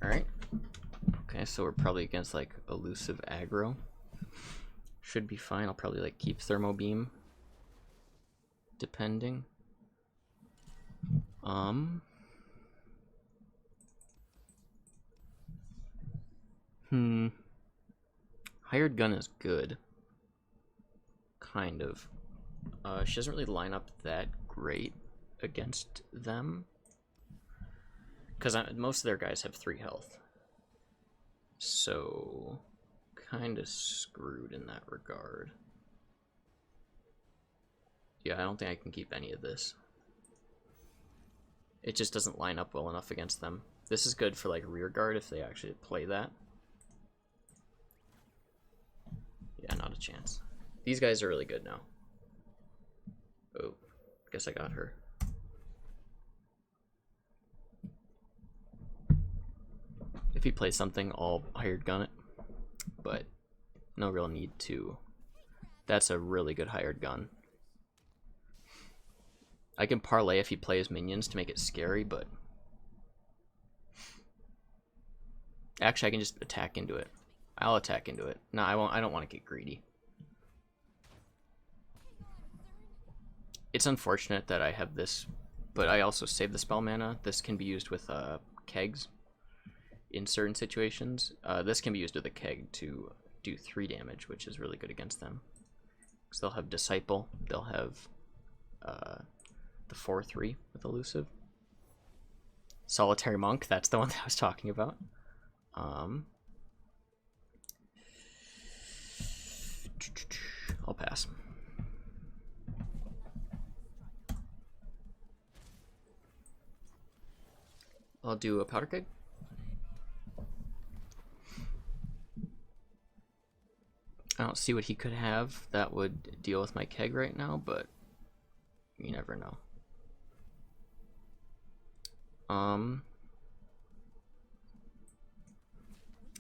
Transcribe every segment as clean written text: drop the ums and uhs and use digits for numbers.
Alright. Okay, so we're probably against like elusive aggro. Should be fine. I'll probably like keep thermo beam. Depending. Hired gun is good. Kind of. She doesn't really line up that great against them. Because most of their guys have 3 health. So, kind of screwed in that regard. Yeah, I don't think I can keep any of this. It just doesn't line up well enough against them. This is good for like rear guard if they actually play that. Yeah, not a chance. These guys are really good now. Oh, guess I got her. If he plays something, I'll hired gun it. But no real need to. That's a really good hired gun. I can parlay if he plays minions to make it scary, but actually I can just attack into it. I'll attack into it. No, I won't. I don't want to get greedy. It's unfortunate that I have this, but I also save the spell mana. This can be used with kegs in certain situations. This can be used with a keg to do 3 damage, which is really good against them. Because they'll have Disciple, they'll have the 4/3 with Elusive. Solitary Monk, that's the one that I was talking about. I'll pass. I'll do a powder keg. I don't see what he could have that would deal with my keg right now, but you never know. I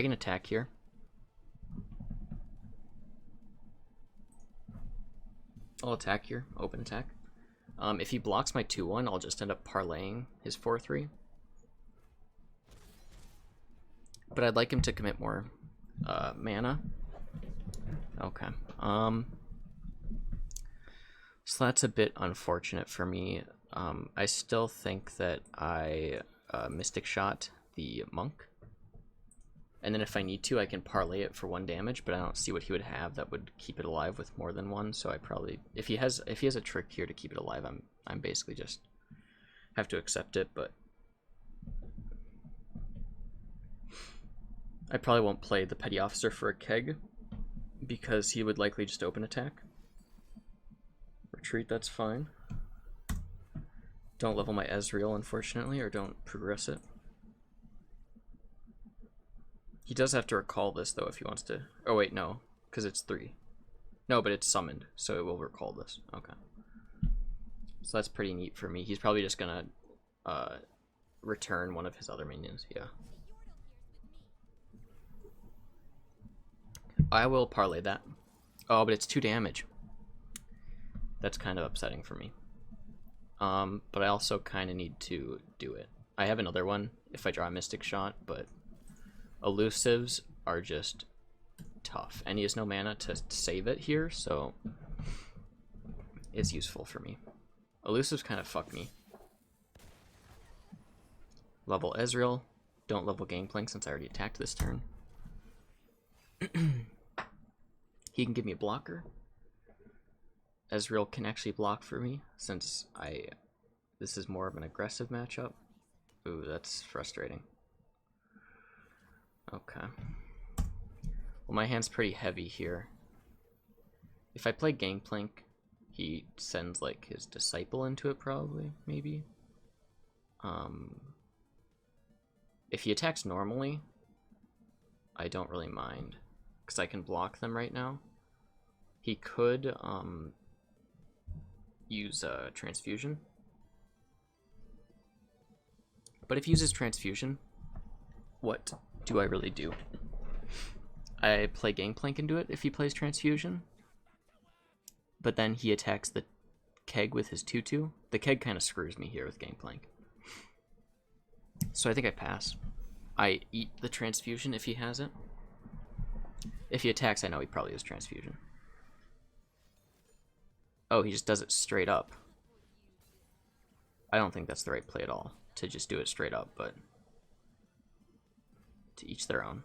can attack here. I'll attack here, open attack. If he blocks my 2/1, I'll just end up parlaying his 4/3. But I'd like him to commit more mana. Okay. So that's a bit unfortunate for me. I still think that I Mystic Shot the Monk. And then if I need to, I can parlay it for 1 damage, but I don't see what he would have that would keep it alive with more than 1, so I probably if he has a trick here to keep it alive, I'm basically just have to accept it, but I probably won't play the Petty Officer for a keg because he would likely just open attack. Retreat, that's fine. Don't level my Ezreal, unfortunately, or don't progress it. He does have to recall this, though, if he wants to. Oh, wait, no, because it's 3. No, but it's summoned, so it will recall this. Okay. So that's pretty neat for me. He's probably just going to return one of his other minions, yeah. I will parlay that. Oh, but it's 2 damage. That's kind of upsetting for me. But I also kind of need to do it. I have another one if I draw a Mystic Shot, but elusives are just tough. And he has no mana to save it here, so it's useful for me. Elusives kind of fuck me. Level Ezreal. Don't level Gangplank since I already attacked this turn. He can give me a blocker. Ezreal can actually block for me since this is more of an aggressive matchup. Ooh, that's frustrating. Okay. Well, my hand's pretty heavy here. If I play Gangplank, he sends like his Disciple into it probably, maybe. If he attacks normally, I don't really mind because I can block them right now. He could use Transfusion. But if he uses Transfusion, what do I really do? I play Gangplank into it if he plays Transfusion. But then he attacks the keg with his 2/2. The keg kind of screws me here with Gangplank. So I think I pass. I eat the transfusion if he has it. If he attacks, I know he probably has transfusion. Oh, he just does it straight up. I don't think that's the right play at all, to just do it straight up, but to each their own,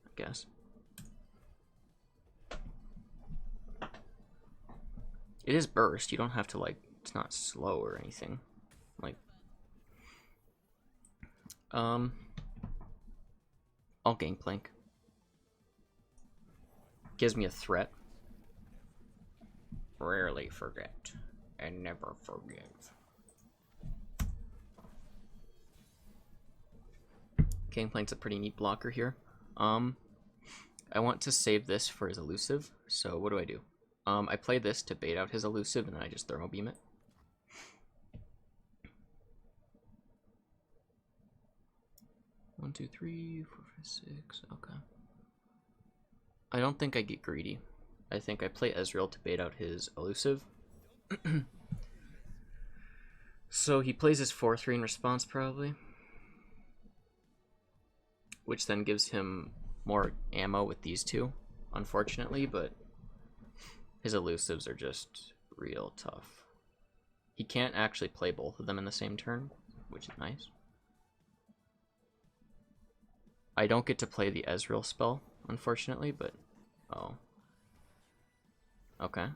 I guess. It is burst. You don't have to, like, it's not slow or anything. Like, I'll Gangplank. Gives me a threat. Rarely forget and never forgive. Gangplank's a pretty neat blocker here. I want to save this for his elusive, so what do? I play this to bait out his elusive, and then I just thermo beam it. One, two, three, four, five, six. Okay. I don't think I get greedy. I think I play Ezreal to bait out his elusive. So he plays his 4-3 in response, probably. Which then gives him more ammo with these two, unfortunately, but his elusives are just real tough. He can't actually play both of them in the same turn, which is nice. I don't get to play the Ezreal spell, unfortunately, but... Oh. Okay.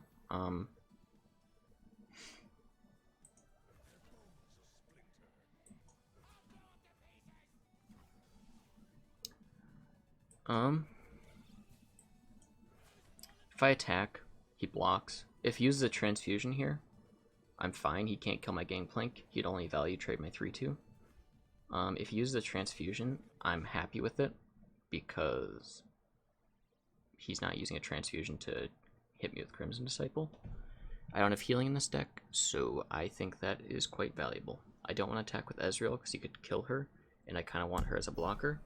If I attack, he blocks. If he uses a transfusion here, I'm fine. He can't kill my Gangplank. He'd only value trade my 3-2. If he uses a transfusion, I'm happy with it because he's not using a transfusion to hit me with Crimson Disciple. I don't have healing in this deck, so I think that is quite valuable. I don't want to attack with Ezreal because he could kill her, and I kind of want her as a blocker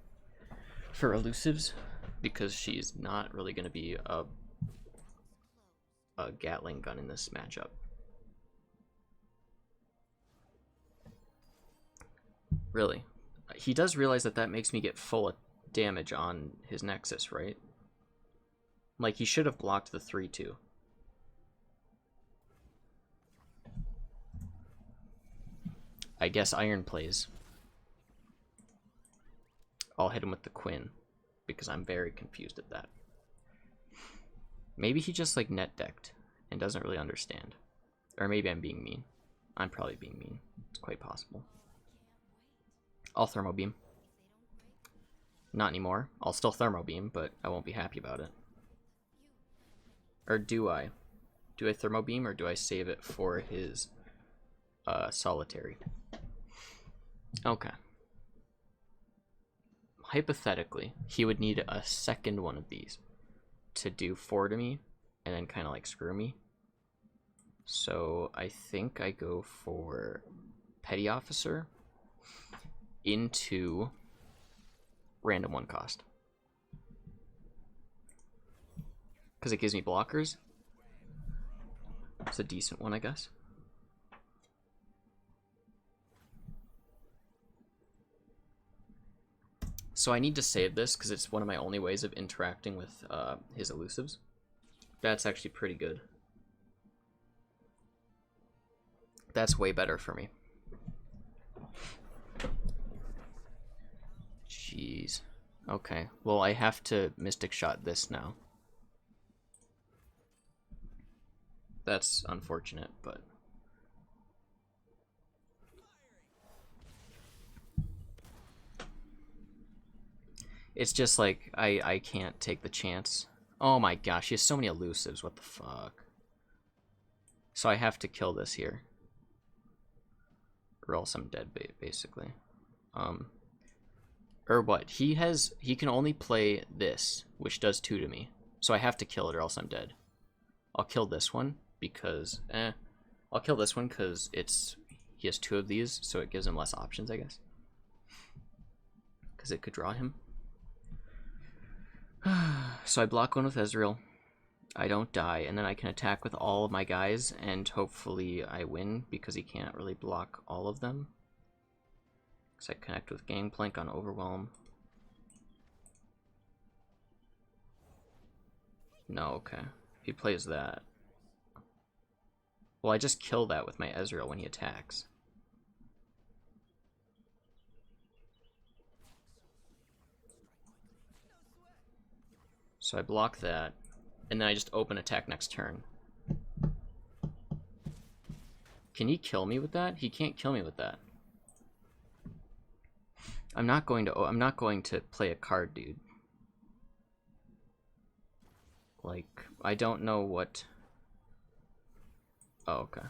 for elusives because she's not really going to be a Gatling gun in this matchup. Really. He does realize that that makes me get full damage on his Nexus, right? Like, he should have blocked the 3-2. I guess Iron plays. I'll hit him with the Quinn, because I'm very confused at that. Maybe he just, like, net decked and doesn't really understand. Or maybe I'm being mean. I'm probably being mean. It's quite possible. I'll Thermo Beam. Not anymore. I'll still Thermo Beam, but I won't be happy about it. Or do I? Do I Thermo Beam, or do I save it for his Solitary? Okay. Hypothetically, he would need a second one of these to do 4 to me, and then kind of like screw me. So I think I go for Petty Officer into random 1 cost. Because it gives me blockers. It's a decent one, I guess. So I need to save this because it's one of my only ways of interacting with his elusives. That's actually pretty good. That's way better for me. Jeez. Okay, well I have to Mystic Shot this now. That's unfortunate, but... It's just like, I can't take the chance. Oh my gosh, he has so many elusives, what the fuck. So I have to kill this here. Or else I'm dead, basically. Or what? He can only play this, which does 2 to me. So I have to kill it or else I'm dead. I'll kill this one because, I'll kill this one because he has 2 of these, so it gives him less options, I guess. Because it could draw him. So I block one with Ezreal. I don't die, and then I can attack with all of my guys, and hopefully I win because he can't really block all of them. Because I connect with Gangplank on Overwhelm. No, okay. He plays that. Well, I just kill that with my Ezreal when he attacks. So I block that, and then I just open attack next turn. Can he kill me with that? He can't kill me with that. I'm not going to play a card, dude. Like, I don't know what... Oh, okay.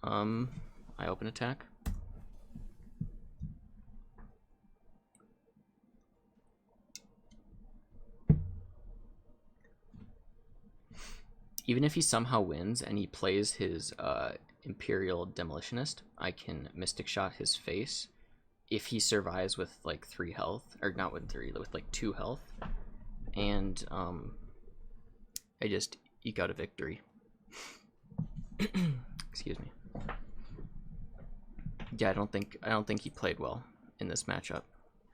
I open attack. Even if he somehow wins and he plays his Imperial Demolitionist, I can Mystic Shot his face if he survives with like 3 health, or not with 3, with like 2 health, and I just eke out a victory. Excuse me. Yeah, I don't think he played well in this matchup,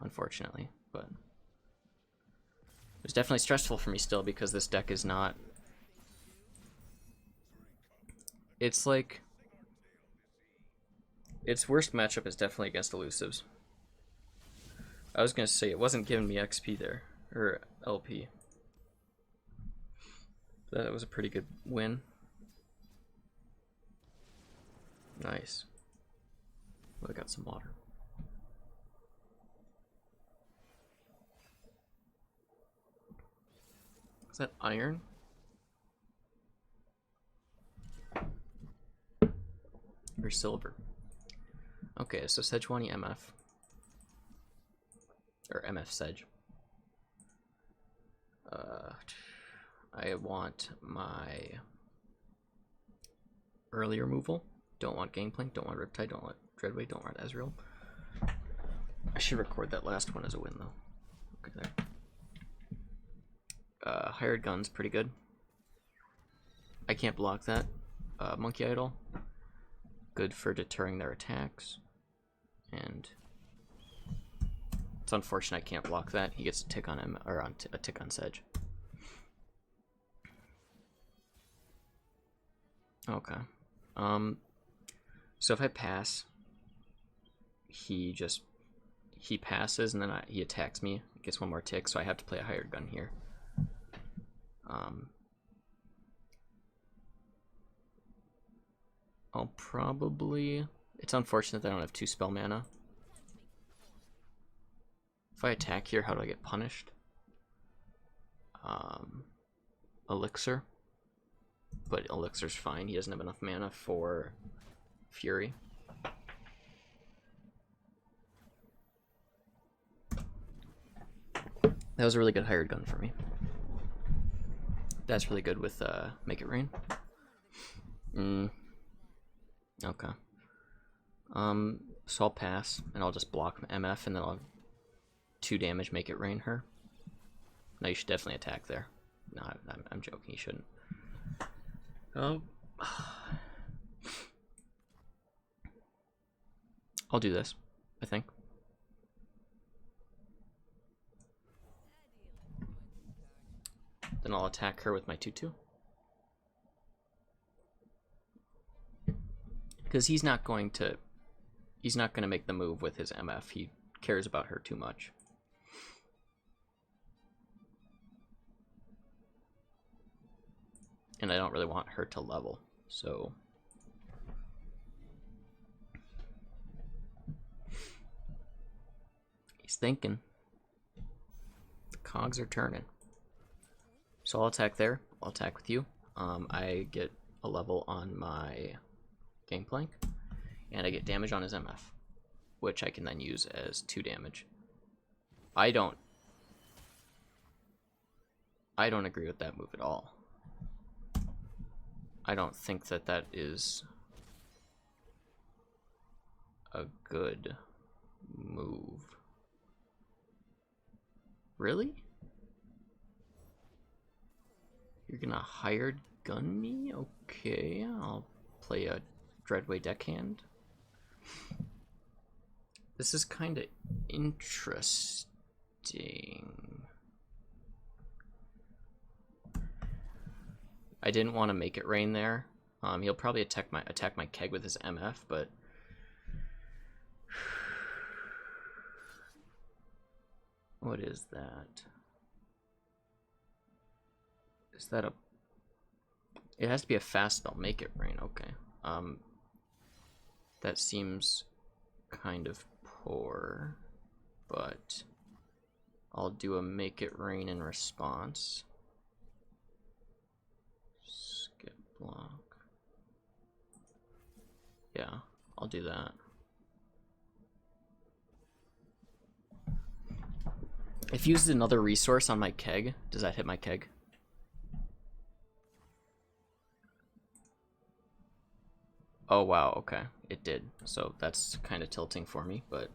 unfortunately, but it was definitely stressful for me still because this deck is not. It's like its worst matchup is definitely against elusives. I was gonna say it wasn't giving me XP there, or LP. That was a pretty good win. Nice. Oh, I got some water. Is that iron? Or silver? Okay, so Sejuani MF. Or MF Sedge. I want my early removal. Don't want Gangplank, don't want Riptide, don't want Dreadway, don't want Ezreal. I should record that last one as a win though. Okay, there. Hired Gun's pretty good. I can't block that. Monkey Idol. Good for deterring their attacks. And it's unfortunate I can't block that. He gets a tick on him, or on a tick on Sedge. Okay. So if I pass, he passes, and then he attacks me. Gets 1 more tick, so I have to play a Hired Gun here. I'll probably... It's unfortunate that I don't have 2 spell mana. If I attack here, how do I get punished? Elixir. But Elixir's fine. He doesn't have enough mana for Fury. That was a really good Hired Gun for me. That's really good with Make It Rain. Okay. So I'll pass, and I'll just block MF, and then I'll 2 damage Make It Rain her. No, you should definitely attack there. No, I'm joking. You shouldn't. Oh. I'll do this, I think. Then I'll attack her with my 2/2. Because he's not going to make the move with his MF. He cares about her too much. And I don't really want her to level, so he's thinking. The cogs are turning. So I'll attack there. I'll attack with you. I get a level on my Gangplank, and I get damage on his MF, which I can then use as 2 damage. I don't agree with that move at all. I don't think that that is a good move. Really? You're gonna Hired Gun me? Okay, I'll play a Dreadway deckhand. This is kind of interesting. I didn't want to make it rain there. He'll probably attack my keg with his MF, but what is that? Is that a? It has to be a fast spell. Make it rain. Okay. That seems kind of poor, but I'll do a make it rain in response. Skip block. Yeah, I'll do that. If you used another resource on my keg, does that hit my keg? Oh wow, okay, it did. So that's kind of tilting for me, but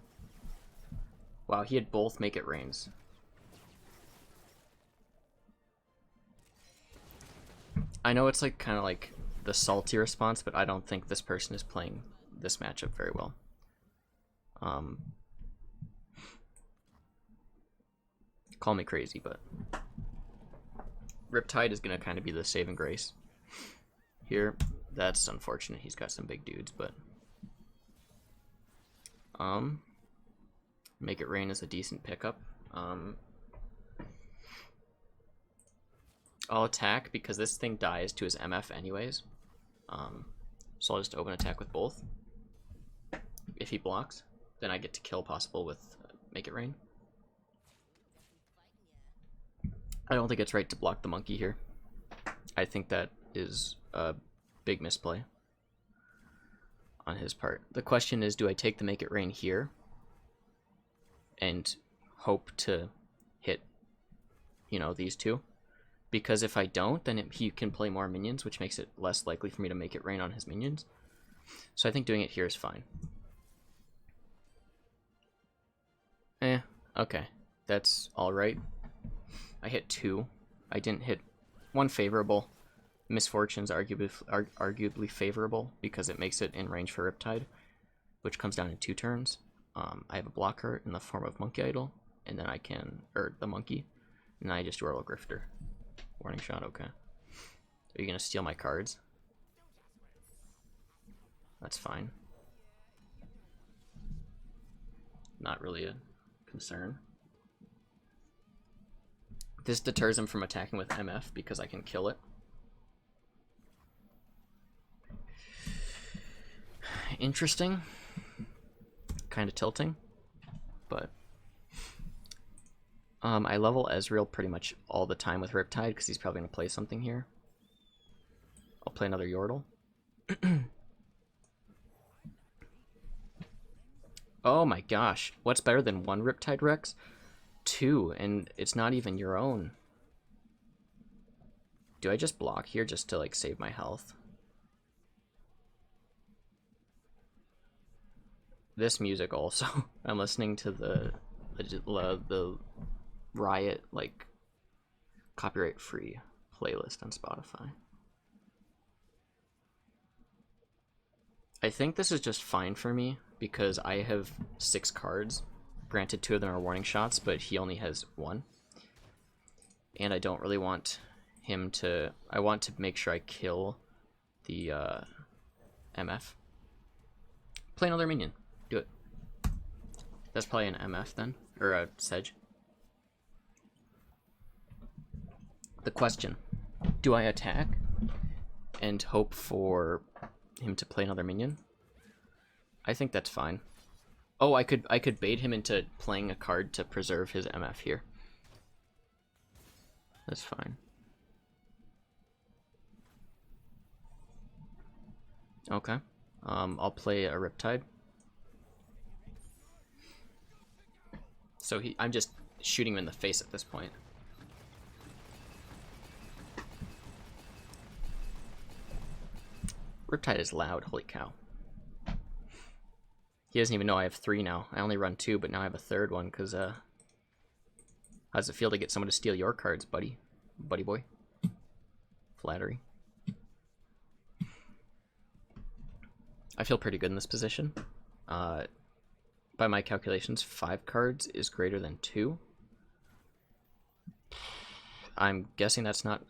wow, he had both make it rains. I know it's like kind of like the salty response, but I don't think this person is playing this matchup very well. Call me crazy, but Riptide is gonna kind of be the saving grace here. That's unfortunate. He's got some big dudes, but make it rain is a decent pickup. I'll attack because this thing dies to his MF anyways. So I'll just open attack with both. If he blocks, then I get to kill possible with make it rain. I don't think it's right to block the monkey here. I think that is a big misplay on his part. The question is, do I take the make it rain here and hope to hit, you know, these two? Because if I don't, then he can play more minions, which makes it less likely for me to make it rain on his minions. So I think doing it here is fine. Okay. That's alright. I hit 2. I didn't hit 1 favorable. Misfortune's arguably favorable because it makes it in range for Riptide, which comes down in 2 turns. I have a blocker in the form of Monkey Idol, and then I can, or the monkey, and then I just do Orlo Grifter. Warning shot, okay. Are you gonna steal my cards? That's fine. Not really a concern. This deters him from attacking with MF because I can kill it. Interesting. Kind of tilting, but I level Ezreal pretty much all the time with Riptide because he's probably going to play something here. I'll play another Yordle. Oh my gosh. What's better than 1 Riptide Rex? 2, and it's not even your own. Do I just block here just to like save my health? This music also. I'm listening to the Riot like copyright free playlist on Spotify. I think this is just fine for me because I have 6 cards. Granted, 2 of them are warning shots, but he only has 1. And I don't really want him to... I want to make sure I kill the MF. Play another minion. Do it. That's probably an MF then, or a Sedge. The question, do I attack and hope for him to play another minion? I think that's fine. Oh, I could bait him into playing a card to preserve his MF here. That's fine. Okay. I'll play a Riptide. So I'm just shooting him in the face at this point. Riptide is loud, holy cow. He doesn't even know I have 3 now. I only run 2, but now I have a 3rd one, because, how does it feel to get someone to steal your cards, buddy? Buddy boy? Flattery. I feel pretty good in this position. By my calculations, 5 cards is greater than 2. I'm guessing that's not...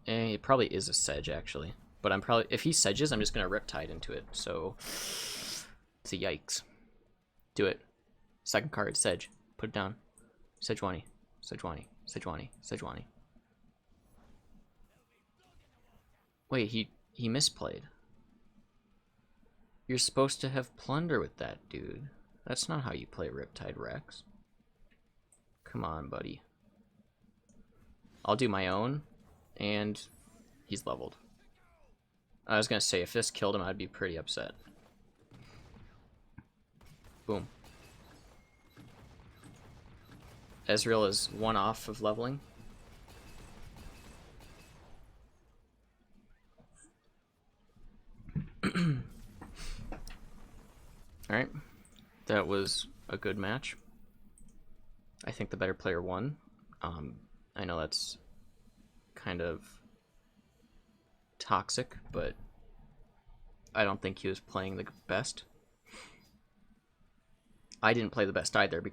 it probably is a Sedge, actually. But I'm probably... if he Sedges, I'm just going to Riptide into it. So, it's a yikes. Do it. Second card, Sedge. Put it down. Sejuani. Sejuani. Sejuani. Sejuani. Wait, he misplayed. You're supposed to have Plunder with that, dude. That's not how you play Riptide Rex. Come on, buddy. I'll do my own, and he's leveled. I was gonna say, if this killed him, I'd be pretty upset. Boom. Ezreal is 1 off of leveling. Alright. That was a good match. I think the better player won. I know that's kind of toxic, but I don't think he was playing the best. I didn't play the best either because